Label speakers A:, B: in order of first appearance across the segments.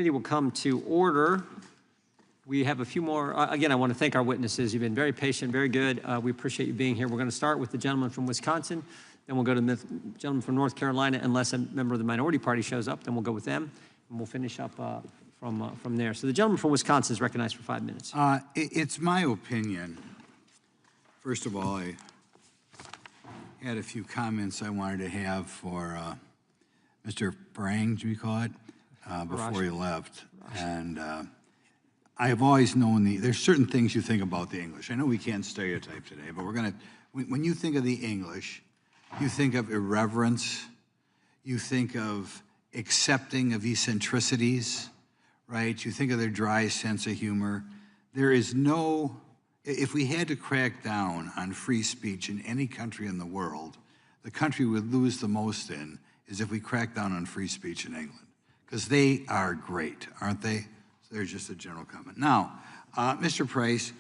A: Committee will come to order. We have a few more. Again, I want to thank our witnesses. You've been very patient, very good. We appreciate you being here. We're going to start with the gentleman from Wisconsin. Then we'll go to the gentleman from North Carolina, unless a member of the minority party shows up. Then we'll go with them, and we'll finish up from there. So the gentleman from Wisconsin is recognized for 5 minutes.
B: It's my opinion. First of all, I had a few comments I wanted to have for Mr. Farage, we call it, before he left. And I have always known there's certain things you think about the English. I know we can't stereotype today, but when you think of the English, you think of irreverence, you think of accepting of eccentricities, right? You think of their dry sense of humor. There is no, if we had to crack down on free speech in any country in the world, the country we'd lose the most in is if we crack down on free speech in England, because they are great, aren't they? So there's just a general comment. Now, Mr. Price,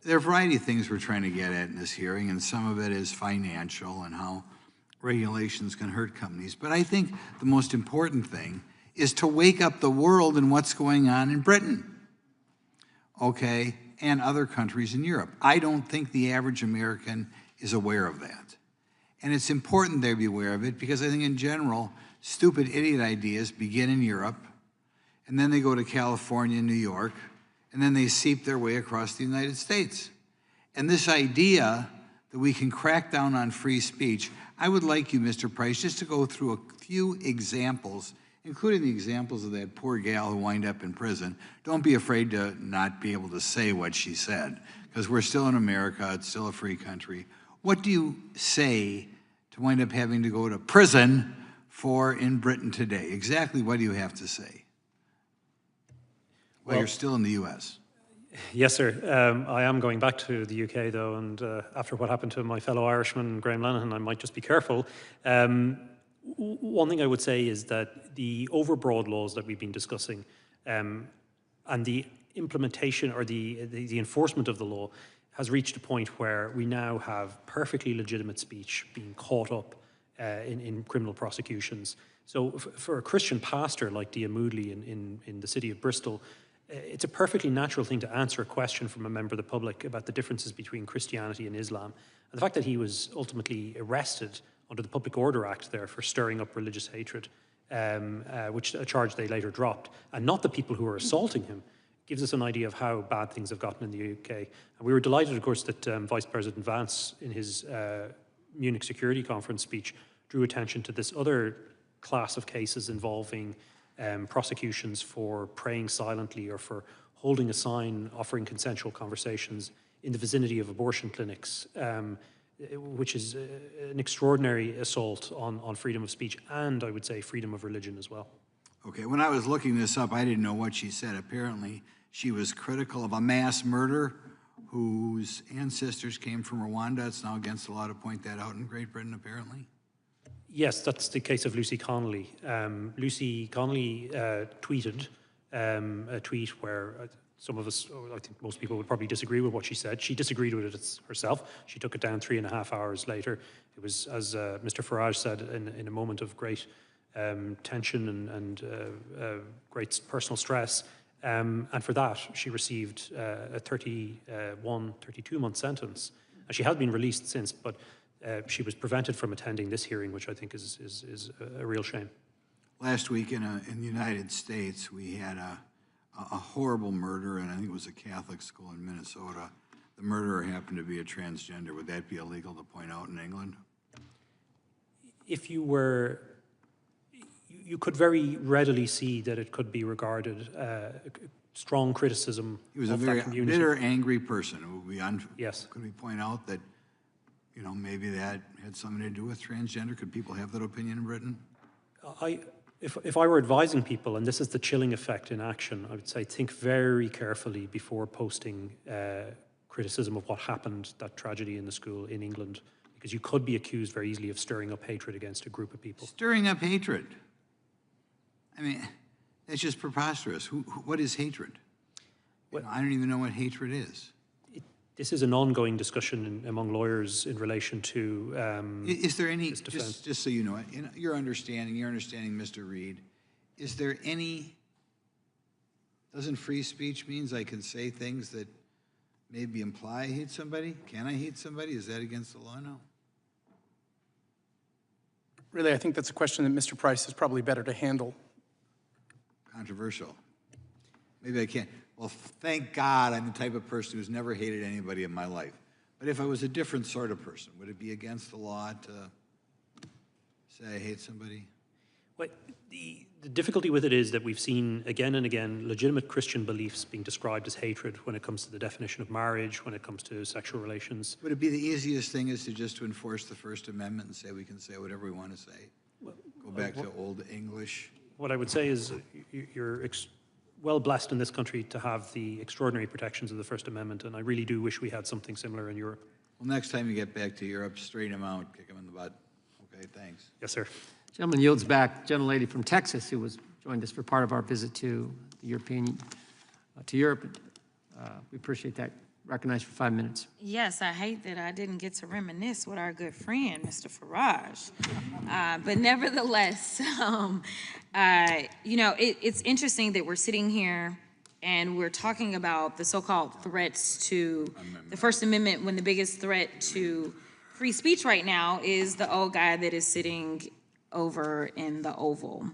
B: there are a variety of things we're trying to get at in this hearing, and some of it is financial and how regulations can hurt companies. But I think the most important thing is to wake up the world in what's going on in Britain, okay, and other countries in Europe. I don't think the average American is aware of that. And it's important they be aware of it because I think in general, stupid idiot ideas begin in Europe, and then they go to California and New York, and then they seep their way across the United States. And this idea that we can crack down on free speech, I would like you, Mr. Price, just to go through a few examples, including the examples of that poor gal who wound up in prison. Don't be afraid to not be able to say what she said, because we're still in America, it's still a free country. What do you say to wind up having to go to prison for in Britain today? Exactly what do you have to say? Well, you're still in the U.S.
C: Yes, sir. I am going back to the UK, though, and after what happened to my fellow Irishman, Graham Lenihan, I might just be careful. One thing I would say is that the overbroad laws that we've been discussing and the implementation or the enforcement of the law has reached a point where we now have perfectly legitimate speech being caught up in criminal prosecutions. So for a Christian pastor like Dia Moodley in the city of Bristol, it's a perfectly natural thing to answer a question from a member of the public about the differences between Christianity and Islam. And the fact that he was ultimately arrested under the Public Order Act there for stirring up religious hatred, which a charge they later dropped, and not the people who were assaulting him, gives us an idea of how bad things have gotten in the UK. And we were delighted, of course, that Vice President Vance, in his Munich Security Conference speech, drew attention to this other class of cases involving prosecutions for praying silently or for holding a sign offering consensual conversations in the vicinity of abortion clinics, which is an extraordinary assault on freedom of speech and, I would say, freedom of religion as well.
B: Okay, when I was looking this up, I didn't know what she said. Apparently, she was critical of a mass murder whose ancestors came from Rwanda. It's now against the law to point that out in Great Britain, apparently.
C: Yes, that's the case of Lucy Connolly. Lucy Connolly tweeted a tweet where some of us, or I think most people would probably disagree with what she said. She disagreed with it herself. She took it down 3.5 hours later. It was, as Mr. Farage said, in a moment of great tension and great personal stress. And for that, she received a 32-month sentence. And she has been released since, but she was prevented from attending this hearing, which I think is a real shame.
B: Last week in the United States, we had a horrible murder, and I think it was a Catholic school in Minnesota. The murderer happened to be a transgender. Would that be illegal to point out in England?
C: If you were, you could very readily see that it could be regarded strong criticism.
B: He was a very bitter, angry person.
C: Yes.
B: Could we point out that, you know, maybe that had something to do with transgender? Could people have that opinion in Britain?
C: If I were advising people, and this is the chilling effect in action, I would say think very carefully before posting criticism of what happened, that tragedy in the school in England, because you could be accused very easily of stirring up hatred against a group of people.
B: Stirring up hatred? I mean, that's just preposterous. What is hatred? You know, I don't even know what hatred is.
C: This is an ongoing discussion among lawyers in relation to
B: is there any, just so you know, in your understanding, Mr. Reed, is there any Doesn't free speech means I can say things that maybe imply I hate somebody? Can I hate somebody? Is that against the law now?
D: Really, I think that's a question that Mr. Price is probably better to handle.
B: Controversial. Maybe I can't. Well, thank God I'm the type of person who's never hated anybody in my life. But if I was a different sort of person, would it be against the law to say I hate somebody?
C: Well, the difficulty with it is that we've seen again and again legitimate Christian beliefs being described as hatred when it comes to the definition of marriage, when it comes to sexual relations.
B: Would it be the easiest thing is to just to enforce the First Amendment and say we can say whatever we want to say? Go back to Old English?
C: What I would say is you're well blessed in this country to have the extraordinary protections of the First Amendment, and I really do wish we had something similar in Europe.
B: Well, next time you get back to Europe, straighten them out, kick them in the butt. Okay, thanks.
C: Yes, sir.
A: Gentleman yields back. Gentlelady from Texas, who joined us for part of our visit to the to Europe. We appreciate that. Recognized for 5 minutes.
E: Yes, I hate that I didn't get to reminisce with our good friend, Mr. Farage. But nevertheless, it's interesting that we're sitting here and we're talking about the so-called threats to the First Amendment when the biggest threat to free speech right now is the old guy that is sitting over in the Oval.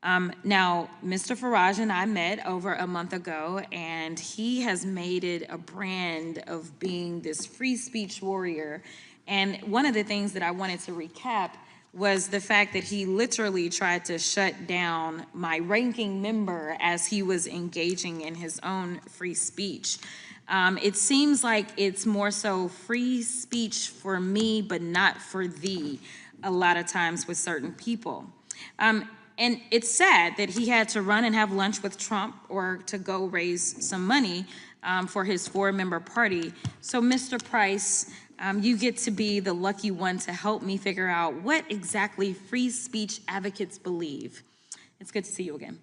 E: Now, Mr. Farage and I met over a month ago, and he has made it a brand of being this free speech warrior. And one of the things that I wanted to recap was the fact that he literally tried to shut down my ranking member as he was engaging in his own free speech. It seems like it's more so free speech for me, but not for thee, a lot of times with certain people. And it's sad that he had to run and have lunch with Trump or to go raise some money for his 4-member party. So, Mr. Price, you get to be the lucky one to help me figure out what exactly free speech advocates believe. It's good to see you again.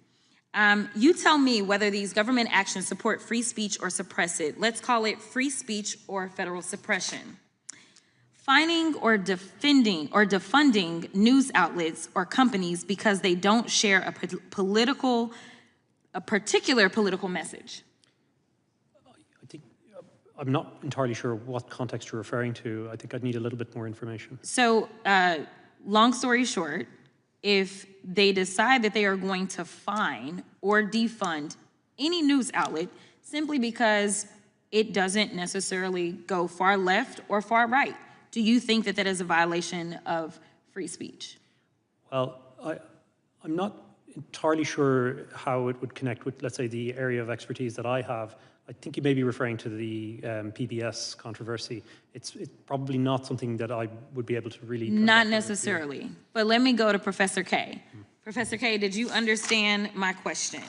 E: You tell me whether these government actions support free speech or suppress it. Let's call it free speech or federal suppression. Fining or defunding news outlets or companies because they don't share a particular political message.
C: I think I'm not entirely sure what context you're referring to. I think I'd need a little bit more information.
E: So, long story short, if they decide that they are going to fine or defund any news outlet simply because it doesn't necessarily go far left or far right, do you think that that is a violation of free speech?
C: Well, I'm not entirely sure how it would connect with, let's say, the area of expertise that I have. I think you may be referring to the PBS controversy. It's probably not something that I would be able to really...
E: Not necessarily, but let me go to Professor K. Professor K, did you understand my question?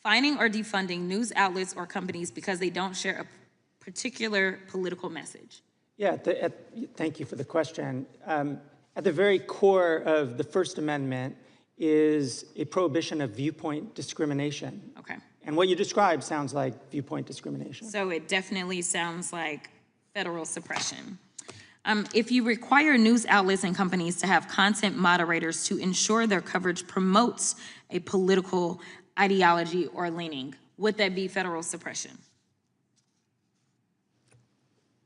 E: Fining or defunding news outlets or companies because they don't share a particular political message?
F: Yeah, thank you for the question. At the very core of the First Amendment is a prohibition of viewpoint discrimination.
E: Okay.
F: And what you described sounds like viewpoint discrimination.
E: So it definitely sounds like federal suppression. If you require news outlets and companies to have content moderators to ensure their coverage promotes a political ideology or leaning, would that be federal suppression?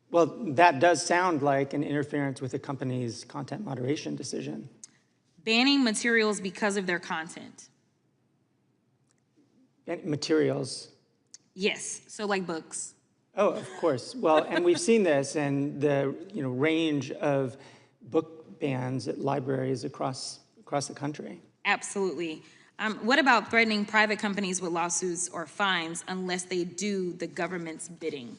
F: Well, that does sound like an interference with a company's content moderation decision.
E: Banning materials because of their content.
F: Materials.
E: Yes, so like books.
F: Oh, of course. Well, and we've seen this in the range of book bans at libraries across the country.
E: Absolutely. What about threatening private companies with lawsuits or fines unless they do the government's bidding?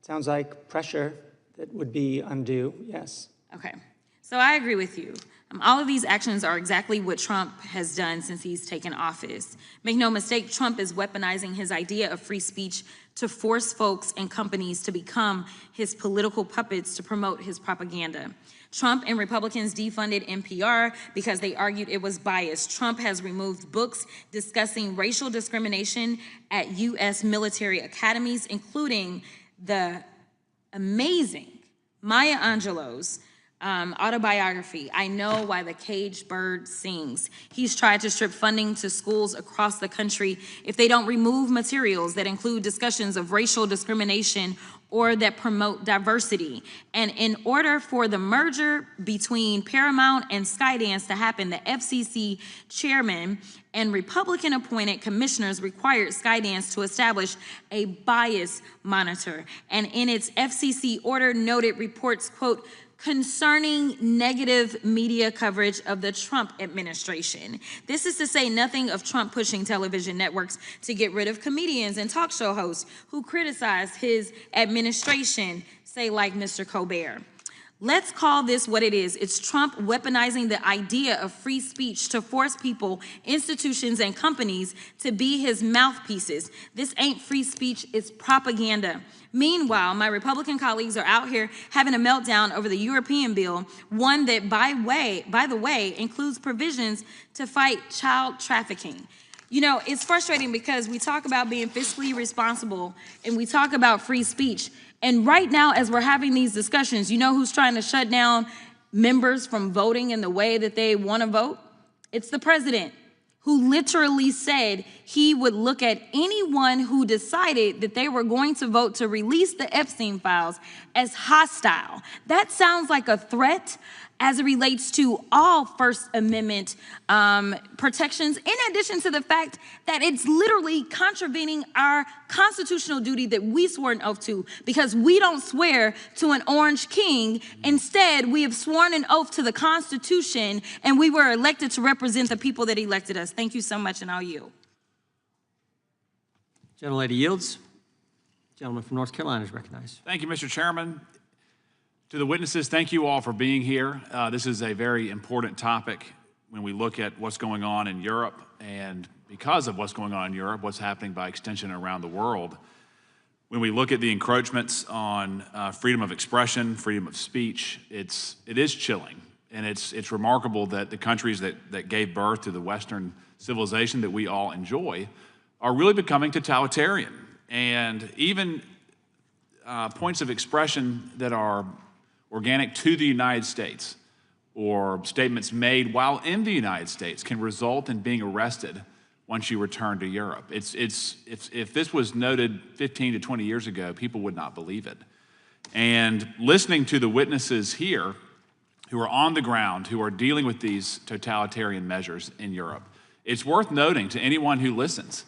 F: Sounds like pressure that would be undue, yes.
E: Okay, so I agree with you. All of these actions are exactly what Trump has done since he's taken office. Make no mistake, Trump is weaponizing his idea of free speech to force folks and companies to become his political puppets to promote his propaganda. Trump and Republicans defunded NPR because they argued it was biased. Trump has removed books discussing racial discrimination at U.S. military academies, including the amazing Maya Angelou's Autobiography, I know why the caged bird sings. He's tried to strip funding to schools across the country if they don't remove materials that include discussions of racial discrimination or that promote diversity. And in order for the merger between Paramount and Skydance to happen, the FCC chairman and Republican-appointed commissioners required Skydance to establish a bias monitor. And in its FCC order noted reports, quote, concerning negative media coverage of the Trump administration. This is to say nothing of Trump pushing television networks to get rid of comedians and talk show hosts who criticized his administration, say like Mr. Colbert. Let's call this what it is. It's Trump weaponizing the idea of free speech to force people, institutions, and companies to be his mouthpieces. This ain't free speech, it's propaganda. Meanwhile, my Republican colleagues are out here having a meltdown over the European bill, one that, by the way, includes provisions to fight child trafficking. You know, it's frustrating because we talk about being fiscally responsible and we talk about free speech. And right now, as we're having these discussions, you know who's trying to shut down members from voting in the way that they want to vote? It's the president, who literally said he would look at anyone who decided that they were going to vote to release the Epstein files as hostile. That sounds like a threat as it relates to all First Amendment protections, in addition to the fact that it's literally contravening our constitutional duty that we swore an oath to, because we don't swear to an orange king. Instead, we have sworn an oath to the Constitution, and we were elected to represent the people that elected us. Thank you so much, and I'll yield.
A: Gentlelady yields. Gentleman from North Carolina is recognized.
G: Thank you, Mr. Chairman. To the witnesses, thank you all for being here. This is a very important topic when we look at what's going on in Europe, and because of what's going on in Europe, what's happening by extension around the world. When we look at the encroachments on freedom of expression, freedom of speech, it is chilling. And it's remarkable that the countries that gave birth to the Western civilization that we all enjoy are really becoming totalitarian. And even points of expression that are organic to the United States or statements made while in the United States can result in being arrested once you return to Europe. If this was noted 15 to 20 years ago, people would not believe it. And listening to the witnesses here who are on the ground, who are dealing with these totalitarian measures in Europe, it's worth noting to anyone who listens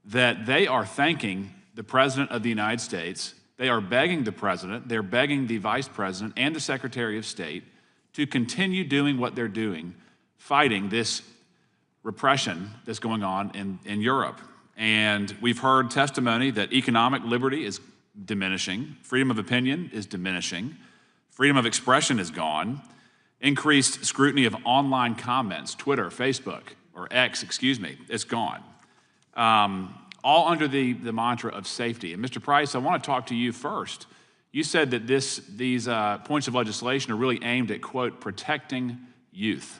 G: that they are thanking the President of the United States. They are begging the President, they're begging the Vice President and the Secretary of State to continue doing what they're doing, fighting this repression that's going on in Europe. And we've heard testimony that economic liberty is diminishing, freedom of opinion is diminishing, freedom of expression is gone, increased scrutiny of online comments, Twitter, Facebook, or X, it's gone. All under the mantra of safety. And Mr. Price, I want to talk to you first. You said that these points of legislation are really aimed at, quote, protecting youth.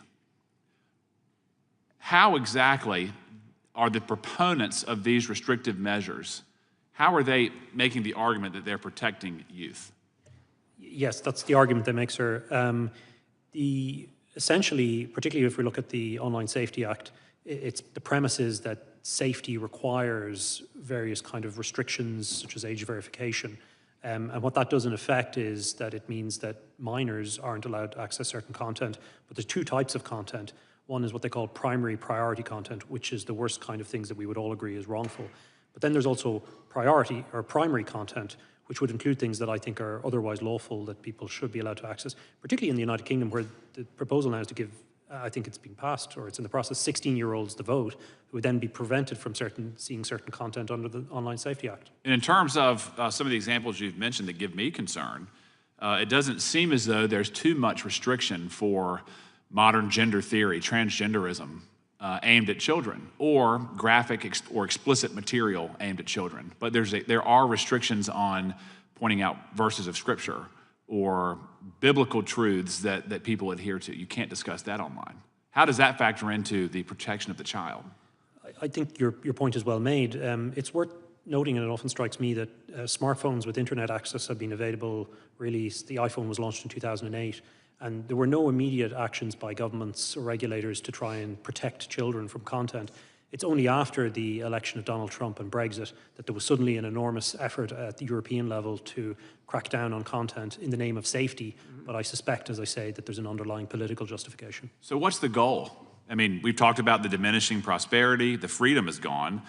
G: How exactly are the proponents of these restrictive measures, how are they making the argument that they're protecting youth?
C: Yes, that's the argument they make, sir. Essentially, particularly if we look at the Online Safety Act, the premise is that safety requires various kind of restrictions, such as age verification. And what that does in effect is that it means that minors aren't allowed to access certain content. But there's two types of content. One is what they call primary priority content, which is the worst kind of things that we would all agree is wrongful. But then there's also priority or primary content, which would include things that I think are otherwise lawful that people should be allowed to access, particularly in the United Kingdom, where the proposal now is to give, I think it's been passed, or it's in the process, 16-year-olds the vote, who would then be prevented from seeing certain content under the Online Safety Act.
G: And in terms of some of the examples you've mentioned that give me concern, it doesn't seem as though there's too much restriction for modern gender theory, transgenderism, aimed at children, or graphic or explicit material aimed at children. But there are restrictions on pointing out verses of Scripture or biblical truths that people adhere to. You can't discuss that online. How does that factor into the protection of the child?
C: I think your point is well made. It's worth noting, and it often strikes me, that smartphones with internet access have been available, really, the iPhone was launched in 2008. And there were no immediate actions by governments or regulators to try and protect children from content. It's only after the election of Donald Trump and Brexit that there was suddenly an enormous effort at the European level to crack down on content in the name of safety. But I suspect, as I say, that there's an underlying political justification.
G: So what's the goal? I mean, we've talked about the diminishing prosperity, the freedom is gone.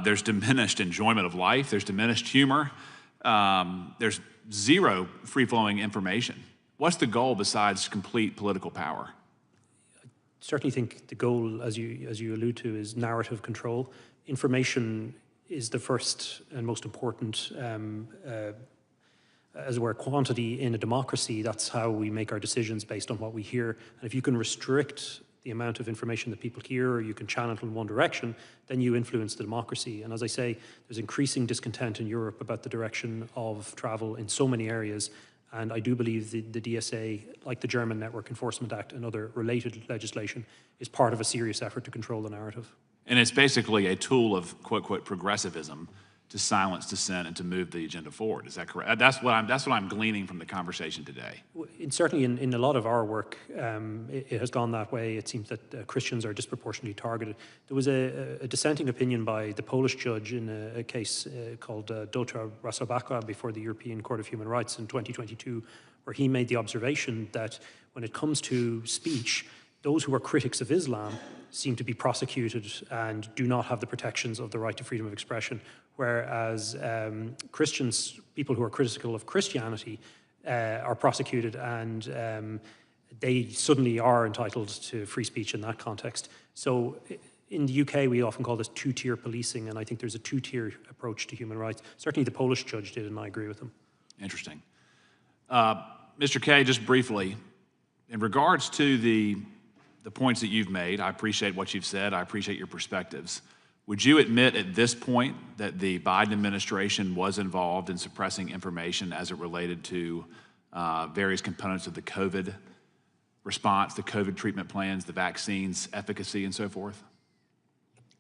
G: There's diminished enjoyment of life, there's diminished humor, there's zero free-flowing information. What's the goal besides complete political power?
C: Certainly think the goal, as you allude to, is narrative control. Information is the first and most important, as it were, quantity in a democracy. That's how we make our decisions based on what we hear. And if you can restrict the amount of information that people hear, or you can channel it in one direction, then you influence the democracy. And as I say, there's increasing discontent in Europe about the direction of travel in so many areas. And I do believe the DSA, like the German Network Enforcement Act and other related legislation, is part of a serious effort to control the narrative.
G: And it's basically a tool of quote, quote, progressivism to silence dissent and to move the agenda forward. Is that correct? That's what I'm gleaning from the conversation today.
C: Certainly in a lot of our work, it has gone that way. It seems that Christians are disproportionately targeted. There was a dissenting opinion by the Polish judge in a case called Dotra Rasobaka before the European Court of Human Rights in 2022, where he made the observation that when it comes to speech, those who are critics of Islam seem to be prosecuted and do not have the protections of the right to freedom of expression, whereas Christians, people who are critical of Christianity, are prosecuted and they suddenly are entitled to free speech in that context. So in the UK, we often call this two-tier policing, and I think there's a two-tier approach to human rights. Certainly the Polish judge did, and I agree with him.
G: Interesting. Mr. Kay, just briefly, in regards to the points that you've made, I appreciate what you've said, I appreciate your perspectives. Would you admit at this point that the Biden administration was involved in suppressing information as it related to various components of the COVID response, the COVID treatment plans, the vaccines, efficacy, and so forth?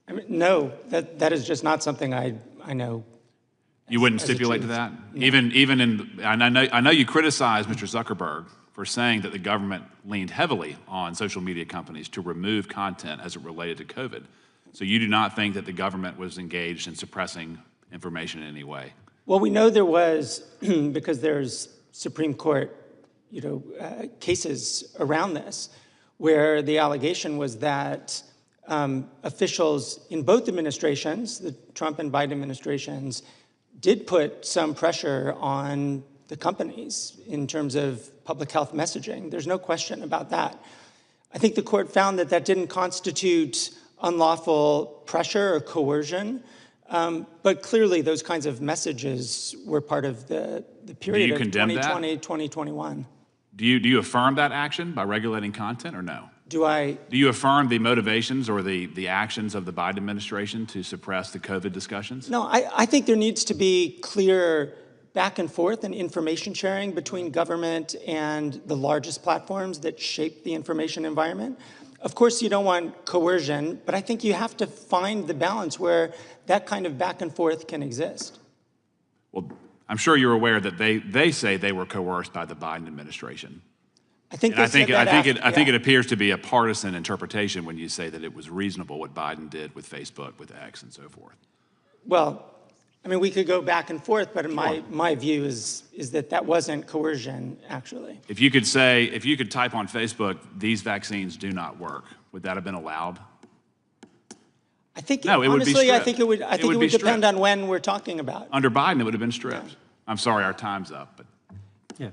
F: I mean, no, that is just not something I know.
G: You wouldn't stipulate to that? No. Even in, I know you criticize Mr. Zuckerberg for saying that the government leaned heavily on social media companies to remove content as it related to COVID. So you do not think that the government was engaged in suppressing information in any way?
F: Well, we know there was, because there's Supreme Court, cases around this, where the allegation was that officials in both administrations, the Trump and Biden administrations, did put some pressure on the companies in terms of public health messaging. There's no question about that. I think the court found that that didn't constitute unlawful pressure or coercion, but clearly those kinds of messages were part of the period of 2020, 2021.
G: Do you affirm that action by regulating content or no?
F: Do
G: you affirm the motivations or the actions of the Biden administration to suppress the COVID discussions?
F: No, I think there needs to be clear back and forth and information sharing between government and the largest platforms that shape the information environment. Of course, you don't want coercion, but I think you have to find the balance where that kind of back and forth can exist.
G: Well, I'm sure you're aware that they say they were coerced by the Biden administration.
F: I think
G: it appears to be a partisan interpretation when you say that it was reasonable what Biden did with Facebook, with X, and so forth.
F: Well, I mean, we could go back and forth, but my view is that wasn't coercion, actually.
G: If you could type on Facebook, these vaccines do not work, would that have been allowed?
F: I think,
G: no, it
F: honestly,
G: would be stripped.
F: I think it would depend on when we're talking about.
G: Under Biden, it would have been stripped. Yeah. I'm sorry, our time's up, but.
A: Yeah.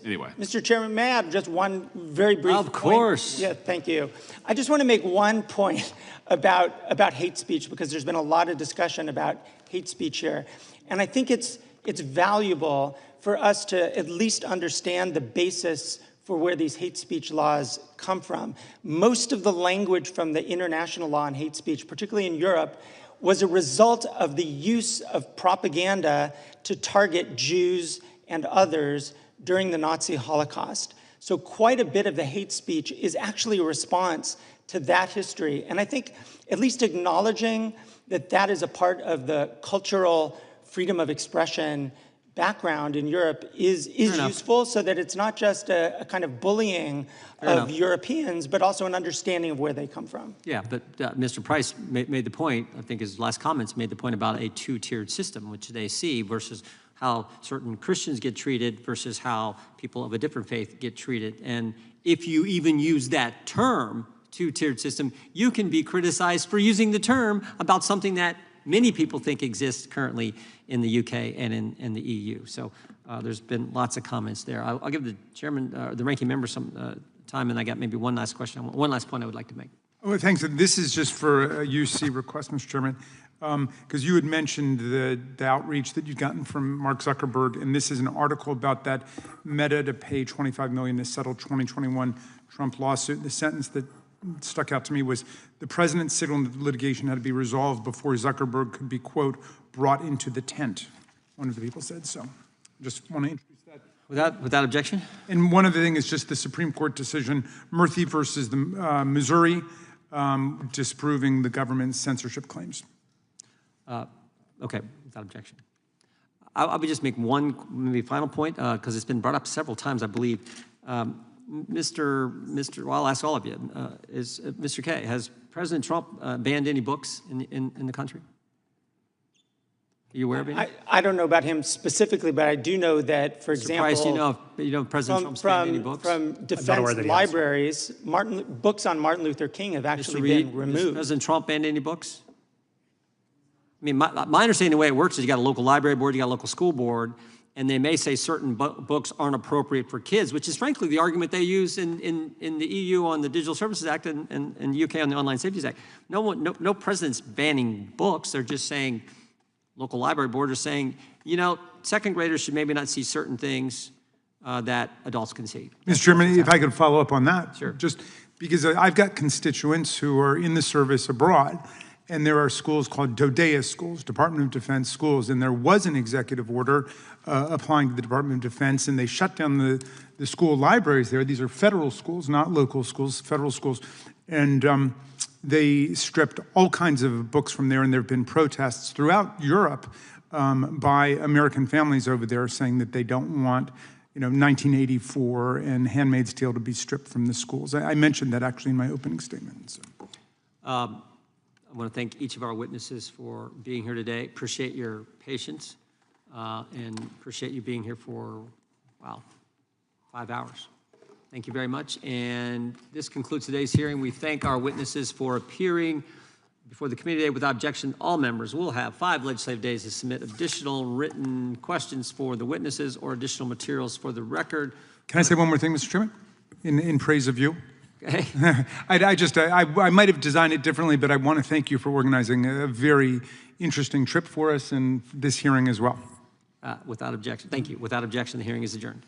G: Anyway.
F: Mr. Chairman, may I have just one very brief point?
A: Of course.
F: Yeah, thank you. I just want to make one point about hate speech, because there's been a lot of discussion about hate speech here. And I think it's valuable for us to at least understand the basis for where these hate speech laws come from. Most of the language from the international law on hate speech, particularly in Europe, was a result of the use of propaganda to target Jews and others during the Nazi Holocaust. So quite a bit of the hate speech is actually a response to that history. And I think at least acknowledging that that is a part of the cultural freedom of expression background in Europe is
A: enough.
F: useful, so that it's not just a kind of bullying of Europeans, but also an understanding of where they come from.
A: Yeah, but Mr. Price made the point, I think his last comments made the point about a two-tiered system, which they see versus how certain Christians get treated versus how people of a different faith get treated. And if you even use that term, two-tiered system, you can be criticized for using the term about something that many people think exists currently in the UK and in the EU. So there's been lots of comments there. I'll give the chairman, the ranking member some time, and I got maybe one last question, one last point I would like to make.
H: Oh, thanks. This is just for a UC request, Mr. Chairman, because you had mentioned the outreach that you'd gotten from Mark Zuckerberg, and this is an article about that Meta to pay $25 million to settle 2021 Trump lawsuit. The sentence that stuck out to me was, the president signaled that the litigation had to be resolved before Zuckerberg could be, quote, brought into the tent, one of the people said. So just want to introduce that.
A: Without objection?
H: And one other thing is just the Supreme Court decision, Murthy versus the Missouri, disproving the government's censorship claims.
A: Okay, without objection. I would just make one maybe final point, because it's been brought up several times, I believe. Well, I'll ask all of you. Mr. Kay, has President Trump banned any books in the country? Are you aware of any?
F: I don't know about him specifically, but I do know that, for example,
A: Price, you know President Trump's banned any books?
F: From defense libraries, books on Martin Luther King have actually been removed.
A: Has President Trump banned any books? I mean, my understanding of the way it works is you got a local library board, you got a local school board, and they may say certain books aren't appropriate for kids, which is frankly the argument they use in the EU on the Digital Services Act and UK on the Online Safety Act. No president's banning books. They're just saying, local library board are saying, second graders should maybe not see certain things that adults can see.
H: Mr. Chairman, if I could follow up on that.
A: Sure.
H: Just because I've got constituents who are in the service abroad, and there are schools called DODEA schools, Department of Defense schools, and there was an executive order applying to the Department of Defense, and they shut down the school libraries there. These are federal schools, not local schools, federal schools. And they stripped all kinds of books from there, and there have been protests throughout Europe by American families over there saying that they don't want 1984 and Handmaid's Tale to be stripped from the schools. I mentioned that actually in my opening statement. So.
A: I want to thank each of our witnesses for being here today. Appreciate your patience and appreciate you being here for, 5 hours. Thank you very much. And this concludes today's hearing. We thank our witnesses for appearing before the committee today. Without objection, all members will have 5 legislative days to submit additional written questions for the witnesses or additional materials for the record.
H: Can I say one more thing, Mr. Chairman, in praise of you?
A: Okay.
H: I might have designed it differently, but I want to thank you for organizing a very interesting trip for us and this hearing as well.
A: Without objection. Thank you. Without objection, the hearing is adjourned.